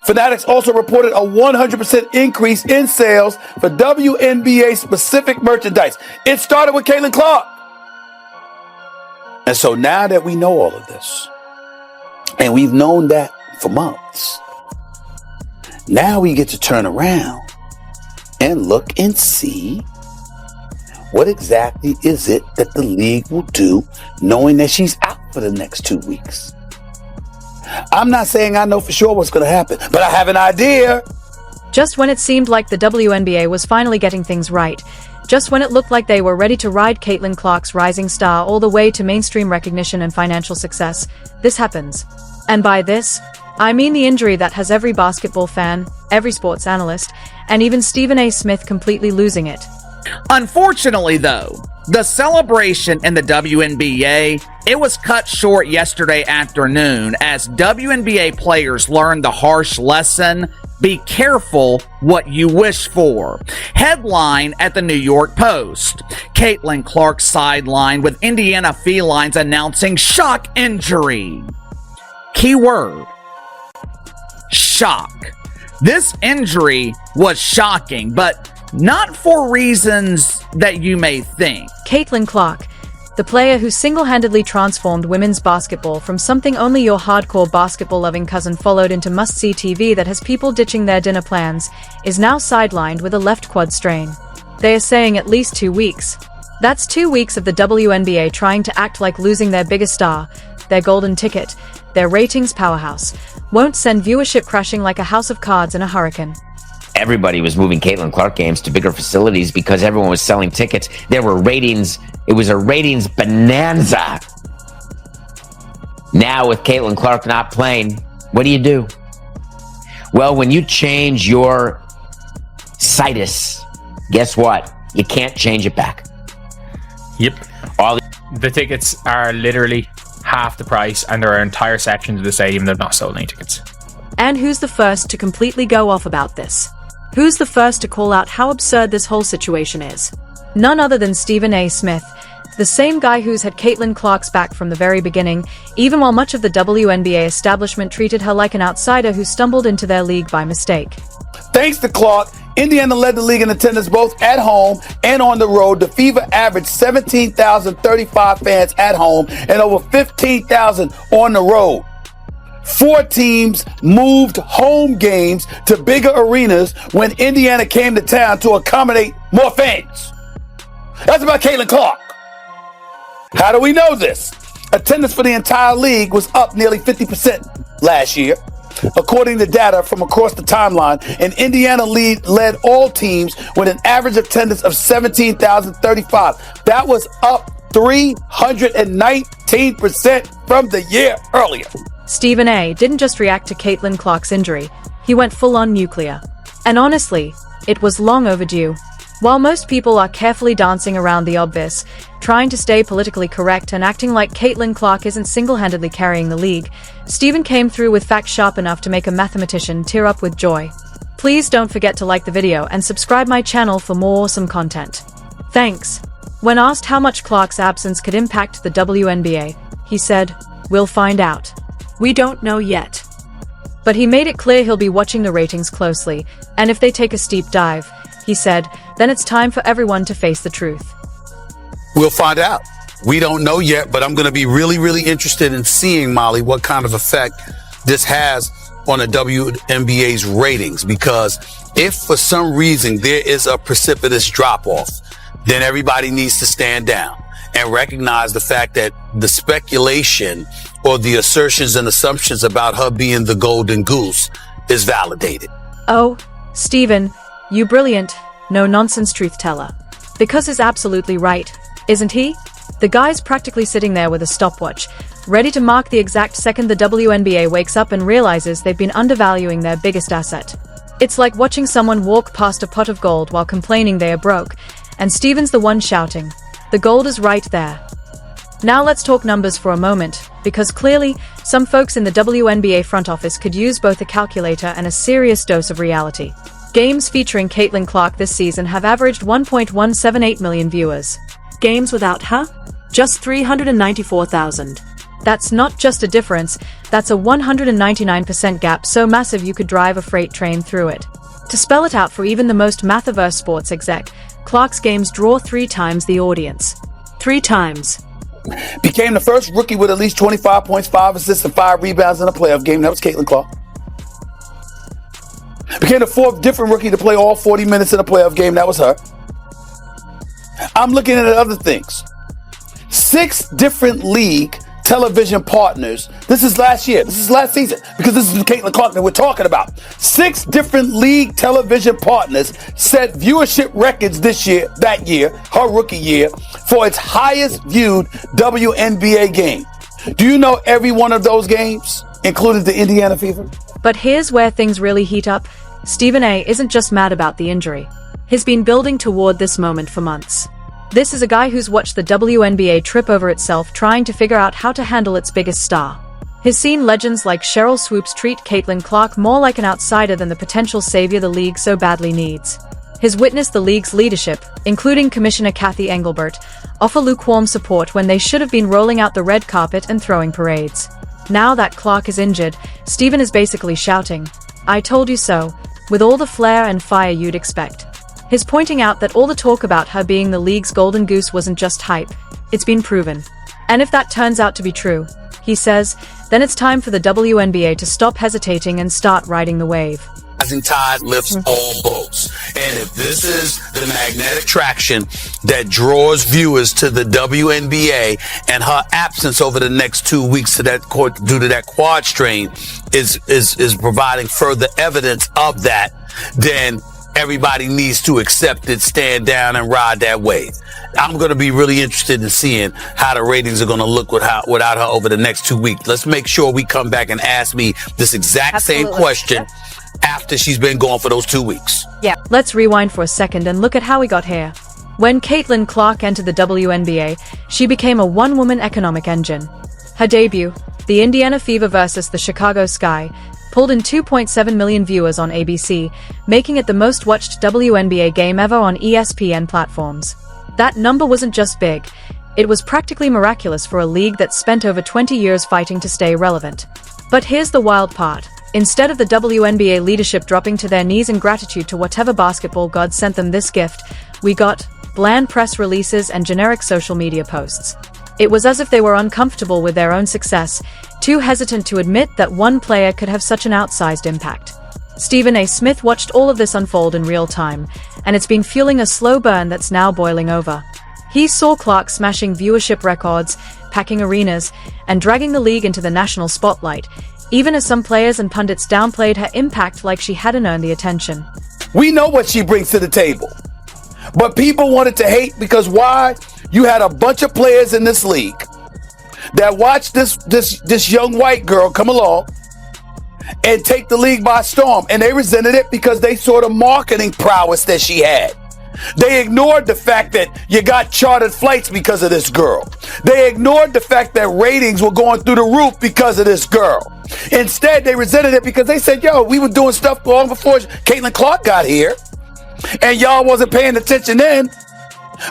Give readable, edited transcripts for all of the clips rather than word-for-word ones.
Fanatics also reported a 100% increase in sales for WNBA specific merchandise. It started with Caitlin Clark. And so now that we know all of this, and we've known that for months, now we get to turn around and look and see what exactly is it that the league will do knowing that she's out for the next 2 weeks. I'm not saying I know for sure what's going to happen, but I have an idea. Just when it seemed like the WNBA was finally getting things right, just when it looked like they were ready to ride Caitlin Clark's rising star all the way to mainstream recognition and financial success, this happens. And by this, I mean the injury that has every basketball fan, every sports analyst, and even Stephen A. Smith completely losing it. Unfortunately, though, the celebration in the WNBA, it was cut short yesterday afternoon as WNBA players learned the harsh lesson: be careful what you wish for. Headline at the New York Post: Caitlin Clark sidelined with Indiana Felines announcing shock injury. Keyword: shock. This injury was shocking, but not for reasons that you may think. Caitlin Clark, the player who single-handedly transformed women's basketball from something only your hardcore basketball-loving cousin followed into must-see TV that has people ditching their dinner plans, is now sidelined with a left quad strain. They are saying at least 2 weeks. That's 2 weeks of the WNBA trying to act like losing their biggest star, their golden ticket, their ratings powerhouse, won't send viewership crashing like a house of cards in a hurricane. Everybody was moving Caitlin Clark games to bigger facilities because everyone was selling tickets. There were ratings. It was a ratings bonanza. Now with Caitlin Clark not playing, what do? Well, when you change your situs, guess what? You can't change it back. Yep. The tickets are literally half the price, and there are entire sections of the stadium that have not sold any tickets. And who's the first to completely go off about this? Who's the first to call out how absurd this whole situation is? None other than Stephen A. Smith, the same guy who's had Caitlin Clark's back from the very beginning, even while much of the WNBA establishment treated her like an outsider who stumbled into their league by mistake. Thanks to Clark, Indiana led the league in attendance both at home and on the road. The Fever averaged 17,035 fans at home and over 15,000 on the road. 4 teams moved home games to bigger arenas when Indiana came to town to accommodate more fans. That's about Caitlin Clark. How do we know this? Attendance for the entire league was up nearly 50% last year, according to data from across the timeline, and Indiana led all teams with an average attendance of 17,035. That was up 319% from the year earlier. Stephen A. didn't just react to Caitlin Clark's injury, he went full-on nuclear. And honestly, it was long overdue. While most people are carefully dancing around the obvious, trying to stay politically correct and acting like Caitlin Clark isn't single-handedly carrying the league, Stephen came through with facts sharp enough to make a mathematician tear up with joy. Please don't forget to like the video and subscribe my channel for more awesome content. Thanks. When asked how much Clark's absence could impact the WNBA, he said, "We'll find out. We don't know yet." But he made it clear he'll be watching the ratings closely, and if they take a steep dive, he said, then it's time for everyone to face the truth. We'll find out. We don't know yet, but I'm going to be really interested in seeing, Molly, what kind of effect this has on the WNBA's ratings, because if for some reason there is a precipitous drop-off, then everybody needs to stand down and recognize the fact that the speculation or the assertions and assumptions about her being the golden goose is validated. Oh, Stephen, you brilliant, no-nonsense truth-teller. Because he's absolutely right, isn't he? The guy's practically sitting there with a stopwatch, ready to mark the exact second the WNBA wakes up and realizes they've been undervaluing their biggest asset. It's like watching someone walk past a pot of gold while complaining they are broke, and Stephen's the one shouting, "The gold is right there." Now let's talk numbers for a moment, because clearly, some folks in the WNBA front office could use both a calculator and a serious dose of reality. Games featuring Caitlin Clark this season have averaged 1.178 million viewers. Games without her? Just 394,000. That's not just a difference, that's a 199% gap so massive you could drive a freight train through it. To spell it out for even the most math-averse sports exec, Clark's games draw 3 times the audience. 3 times. Became the first rookie with at least 25 points, 5 assists, and 5 rebounds in a playoff game. That was Caitlin Clark. Became the 4th different rookie to play all 40 minutes in a playoff game. That was her. I'm looking at other things. 6 different league television partners. This is last year. This is last season, because this is Caitlin Clark that we're talking about. 6 different league television partners set viewership records that year, her rookie year, for its highest viewed WNBA game. Do you know every one of those games included the Indiana Fever? But here's where things really heat up. Stephen A. isn't just mad about the injury. He's been building toward this moment for months. This is a guy who's watched the WNBA trip over itself, trying to figure out how to handle its biggest star. He's seen legends like Cheryl Swoops treat Caitlin Clark more like an outsider than the potential savior the league so badly needs. He's witnessed the league's leadership, including Commissioner Cathy Engelbert, offer lukewarm support when they should have been rolling out the red carpet and throwing parades. Now that Clark is injured, Stephen is basically shouting, "I told you so," with all the flair and fire you'd expect. He's pointing out that all the talk about her being the league's golden goose wasn't just hype, it's been proven. And if that turns out to be true, he says, then it's time for the WNBA to stop hesitating and start riding the wave. Rising tide lifts all boats. And if this is the magnetic traction that draws viewers to the WNBA, and her absence over the next 2 weeks due to that quad strain is providing further evidence of that, then everybody needs to accept it, stand down, and ride that wave. I'm going to be really interested in seeing how the ratings are going to look without her over the next 2 weeks. Let's make sure we come back and ask me this exact same question after she's been gone for those 2 weeks. Yeah. Let's rewind for a second and look at how we got here. When Caitlin Clark entered the WNBA, she became a one-woman economic engine. Her debut, the Indiana Fever versus the Chicago Sky, pulled in 2.7 million viewers on ABC, making it the most watched WNBA game ever on ESPN platforms. That number wasn't just big, it was practically miraculous for a league that spent over 20 years fighting to stay relevant. But here's the wild part. Instead of the WNBA leadership dropping to their knees in gratitude to whatever basketball god sent them this gift, we got bland press releases and generic social media posts. It was as if they were uncomfortable with their own success, too hesitant to admit that one player could have such an outsized impact. Stephen A. Smith watched all of this unfold in real time, and it's been fueling a slow burn that's now boiling over. He saw Clark smashing viewership records, packing arenas, and dragging the league into the national spotlight, even as some players and pundits downplayed her impact like she hadn't earned the attention. We know what she brings to the table, but people wanted to hate because why? You had a bunch of players in this league that watched this young white girl come along and take the league by storm, and they resented it because they saw the marketing prowess that she had. They ignored the fact that you got chartered flights because of this girl. They ignored the fact that ratings were going through the roof because of this girl. Instead, they resented it because they said, yo, we were doing stuff long before Caitlin Clark got here, and y'all wasn't paying attention then.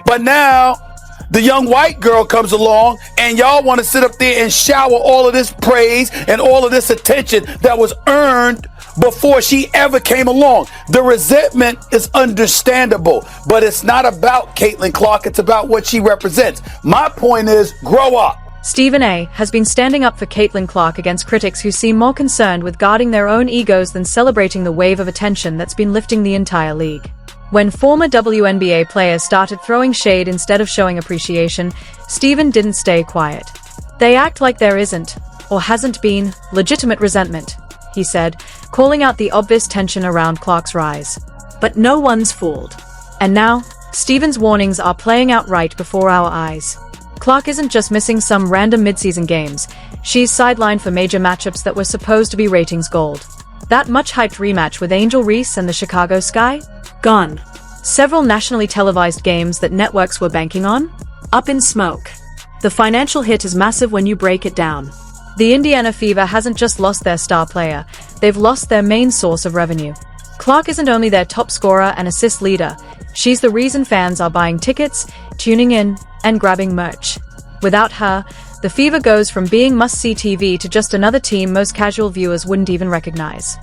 But now the young white girl comes along and y'all want to sit up there and shower all of this praise and all of this attention that was earned before she ever came along. The resentment is understandable, but it's not about Caitlin Clark. It's about what she represents. My point is, grow up. Stephen A. has been standing up for Caitlin Clark against critics who seem more concerned with guarding their own egos than celebrating the wave of attention that's been lifting the entire league. When former WNBA players started throwing shade instead of showing appreciation, Stephen didn't stay quiet. They act like there isn't, or hasn't been, legitimate resentment, he said, calling out the obvious tension around Clark's rise. But no one's fooled. And now, Stephen's warnings are playing out right before our eyes. Clark isn't just missing some random midseason games, she's sidelined for major matchups that were supposed to be ratings gold. That much-hyped rematch with Angel Reese and the Chicago Sky? Gone. Several nationally televised games that networks were banking on? Up in smoke. The financial hit is massive when you break it down. The Indiana Fever hasn't just lost their star player, they've lost their main source of revenue. Clark isn't only their top scorer and assist leader, she's the reason fans are buying tickets, tuning in, and grabbing merch. Without her, the Fever goes from being must-see TV to just another team most casual viewers wouldn't even recognize.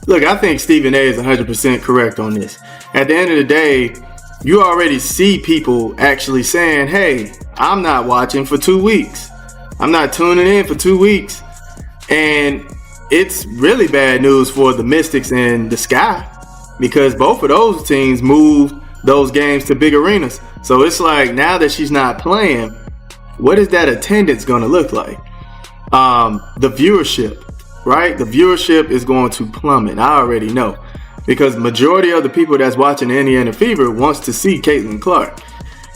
Look, I think Stephen A is 100% correct on this. At the end of the day, you already see people actually saying, hey, I'm not watching for 2 weeks. I'm not tuning in for 2 weeks. And it's really bad news for the Mystics and the Sky, because both of those teams moved those games to big arenas. So it's like, now that she's not playing, what is that attendance going to look like? The viewership, right? The viewership is going to plummet. I already know, because majority of the people that's watching the Indiana Fever wants to see Caitlin Clark.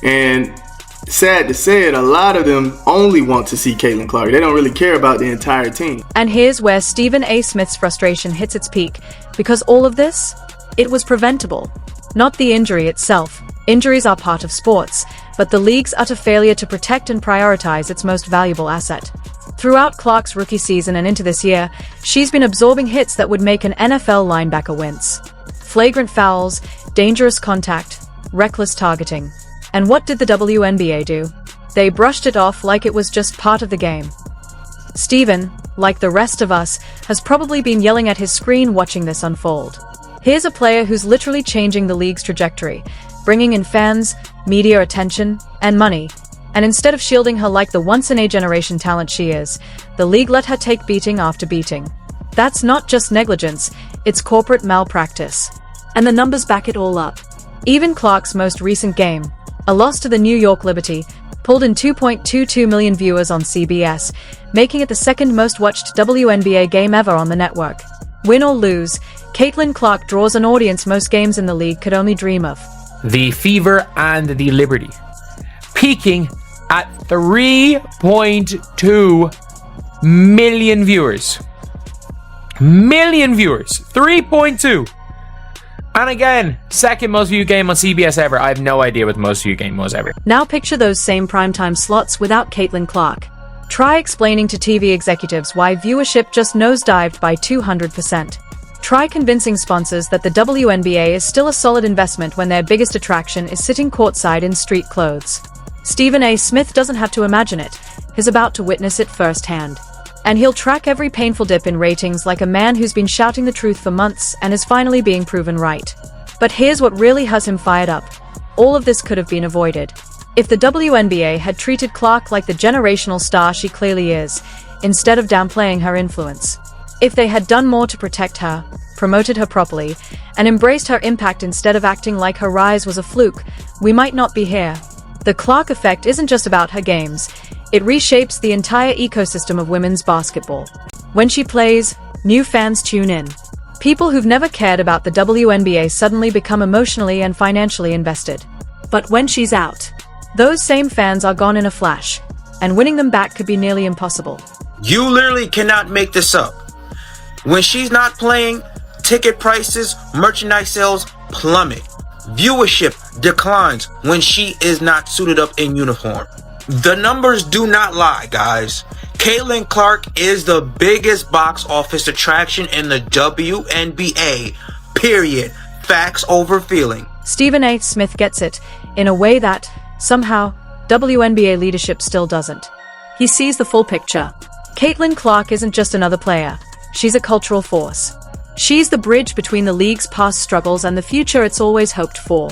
And sad to say it, a lot of them only want to see Caitlin Clark. They don't really care about the entire team. And here's where Stephen A. Smith's frustration hits its peak, because all of this, it was preventable. Not the injury itself. Injuries are part of sports, but the league's utter failure to protect and prioritize its most valuable asset. Throughout Clark's rookie season and into this year, she's been absorbing hits that would make an NFL linebacker wince. Flagrant fouls, dangerous contact, reckless targeting. And what did the WNBA do? They brushed it off like it was just part of the game. Stephen, like the rest of us, has probably been yelling at his screen watching this unfold. Here's a player who's literally changing the league's trajectory, bringing in fans, media attention, and money. And instead of shielding her like the once-in-a-generation talent she is, the league let her take beating after beating. That's not just negligence, it's corporate malpractice. And the numbers back it all up. Even Clark's most recent game, a loss to the New York Liberty, pulled in 2.22 million viewers on CBS, making it the second most watched WNBA game ever on the network. Win or lose, Caitlin Clark draws an audience most games in the league could only dream of. The Fever and the Liberty, peaking at 3.2 million viewers. 3.2. And again, second most viewed game on CBS ever. I have no idea what the most viewed game was ever. Now picture those same primetime slots without Caitlin Clark. Try explaining to TV executives why viewership just nosedived by 200%. Try convincing sponsors that the WNBA is still a solid investment when their biggest attraction is sitting courtside in street clothes. Stephen A. Smith doesn't have to imagine it. He's about to witness it firsthand. And he'll track every painful dip in ratings like a man who's been shouting the truth for months and is finally being proven right. But here's what really has him fired up. All of this could have been avoided if the WNBA had treated Clark like the generational star she clearly is, instead of downplaying her influence. If they had done more to protect her, promoted her properly, and embraced her impact instead of acting like her rise was a fluke, we might not be here. The Clark effect isn't just about her games. It reshapes the entire ecosystem of women's basketball. When she plays, new fans tune in. People who've never cared about the WNBA suddenly become emotionally and financially invested. But when she's out, those same fans are gone in a flash, and winning them back could be nearly impossible. You literally cannot make this up. When she's not playing, ticket prices, merchandise sales plummet. Viewership declines when she is not suited up in uniform. The numbers do not lie, guys. Caitlin Clark is the biggest box office attraction in the WNBA, period. Facts over feeling. Stephen A. Smith gets it, in a way that, somehow, WNBA leadership still doesn't. He sees the full picture. Caitlin Clark isn't just another player. She's a cultural force. She's the bridge between the league's past struggles and the future it's always hoped for.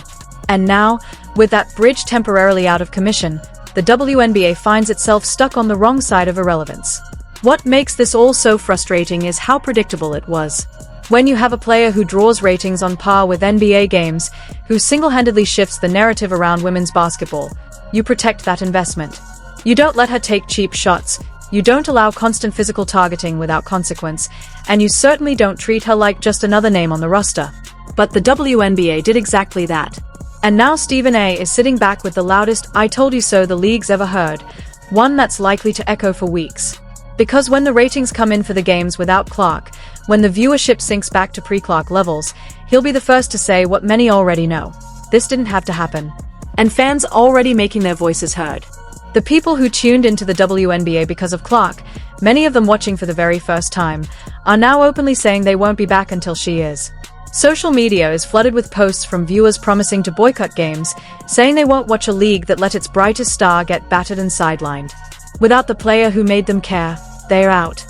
And now, with that bridge temporarily out of commission, the WNBA finds itself stuck on the wrong side of irrelevance. What makes this all so frustrating is how predictable it was. When you have a player who draws ratings on par with NBA games, who single-handedly shifts the narrative around women's basketball, you protect that investment. You don't let her take cheap shots, you don't allow constant physical targeting without consequence, and you certainly don't treat her like just another name on the roster. But the WNBA did exactly that. And now Stephen A. is sitting back with the loudest "I told you so" the league's ever heard, one that's likely to echo for weeks. Because when the ratings come in for the games without Clark, when the viewership sinks back to pre-Clark levels, he'll be the first to say what many already know. This didn't have to happen. And fans already making their voices heard. The people who tuned into the WNBA because of Clark, many of them watching for the very first time, are now openly saying they won't be back until she is. Social media is flooded with posts from viewers promising to boycott games, saying they won't watch a league that let its brightest star get battered and sidelined. Without the player who made them care, they're out.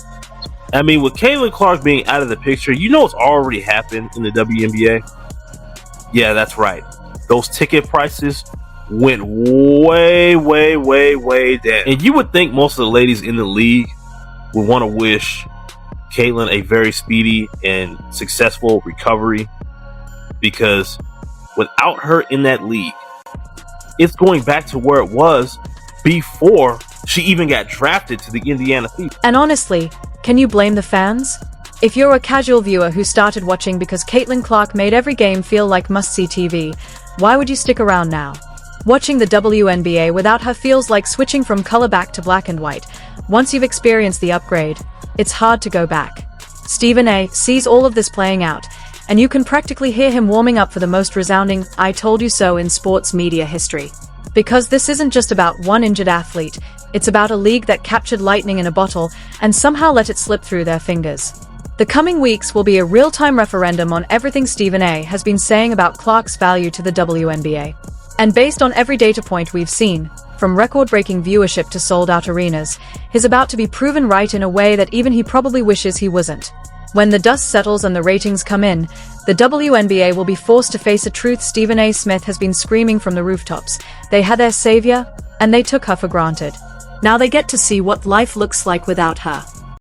I mean, with Caitlin Clark being out of the picture, you know what's already happened in the WNBA? Yeah, that's right. Those ticket prices went way, way, way, way down. And you would think most of the ladies in the league would want to wish Caitlin a very speedy and successful recovery, because without her in that league, it's going back to where it was before she even got drafted to the Indiana Fever. And honestly, can you blame the fans? If you're a casual viewer who started watching because Caitlin Clark made every game feel like must-see TV, why would you stick around now? Watching the WNBA without her feels like switching from color back to black and white. Once you've experienced the upgrade, it's hard to go back. Stephen A. sees all of this playing out, and you can practically hear him warming up for the most resounding "I told you so" in sports media history. Because this isn't just about one injured athlete, it's about a league that captured lightning in a bottle and somehow let it slip through their fingers. The coming weeks will be a real-time referendum on everything Stephen A. has been saying about Clark's value to the WNBA. And based on every data point we've seen, from record-breaking viewership to sold-out arenas, he's about to be proven right in a way that even he probably wishes he wasn't. When the dust settles and the ratings come in, the WNBA will be forced to face a truth Stephen A. Smith has been screaming from the rooftops. They had their savior, and they took her for granted. Now they get to see what life looks like without her.